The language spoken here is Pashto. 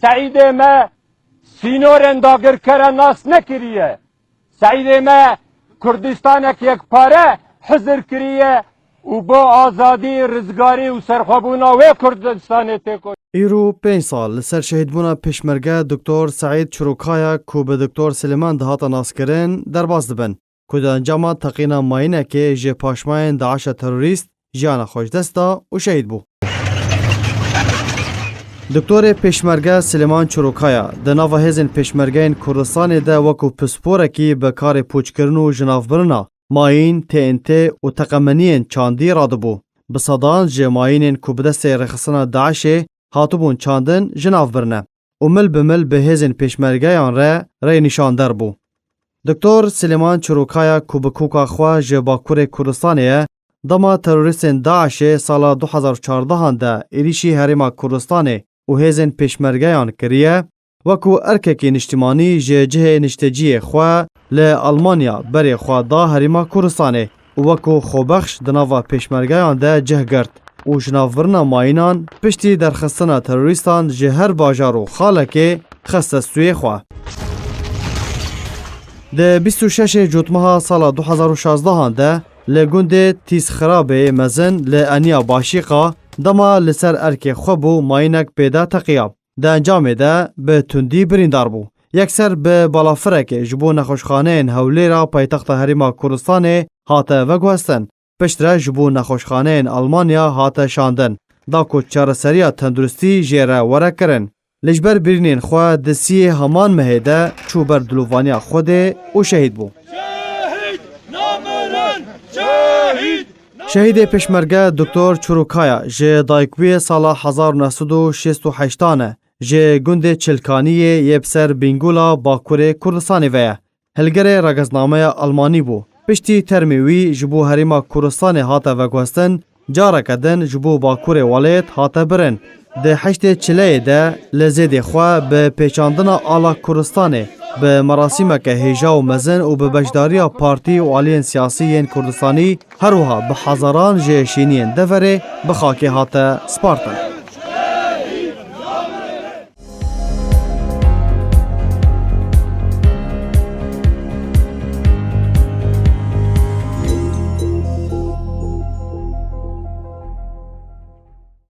سعید ما سینورن داگر کرا ناس نکریه سعید ما کردستان یک پاره حضر کریه و با آزادی رزگاری و سرخوابونا و کردستان تکو ایرو 5 سال لسر شهیدبونا پشمرگه دکتر سعید چروکایا کو به دکتر سلیمان دهاتا ناسکرین درباز دبن که ده انجام تقینا ماینه که جه پاشماین داعش تروریست جانا خوش دستا و شهید بو. دکتر پشمرگه سلیمان چروکایا ده ناو هزین پشمرگین کردستان ده وکو پسپورکی به کار پوچکرن و جنافبرنا ماین TNT و تقمنین چاندی راده بو. بصدان جه ماینین که بدست رخصنا داعشه هاتبون چاندن جناف برنه و مل بمل به هزین پشمرگیان ری نشاندر بو. دکتر سلیمان چروکایا که به کوکا خواه جه باکور کردستانیه دما تروریستین داعش سال 2014 ده ایریشی حریم کردستانه و هزین پشمرگیان کریه وکو ارککی نشتیمانی جه جه نشتجی خواه لألمانیا بری خواه دا حریم کردستانه و وکو خوبخش دناوا پشمرگیان ده جه گرد و جنافورنا ماینان پشتی درخستنا تروریستان جه هر باجارو خالکه خسته سوی خواه. ده 26 جوتمها سال 2016 ده لگونده تیز خرابه مزن لانیا باشیقا دما لسر ارک خوبو ماینک پیدا تقیاب. ده انجام ده به تندی بریندار بو. یکسر به بالافرک جبو نخوشخانه هولی را پایتخت حریم کردستان هاته وگوستن. پشتره جبو نخوشخانه آلمانیا هاته شاندن. دا کو چارسریا تندرستی جیره وره کرن. لجبر برینین خواه دسی همان مهده چوبر دلووانیا خوده و شهید بو. شهید پشمرگه دکتر چروکایا جه دایکوی سال 1968 جه گند چلکانیه یبسر بینگولا باکور کردستانی ویه. هلگر رگزنامه آلمانی بو. پشتی ترمیوی جبو حریم کردستان هاته وگوستن جاره کدن جبو باکور والید هاته برن. ده 8 چله ده لزید خواه به پیچاندن آلا کردستانه به مراسم که هیجا و مزن و به بجداری پارتی و آلین سیاسی کردستانی هروها به حضاران جشینین دفره به خاکی هاته سپارتن.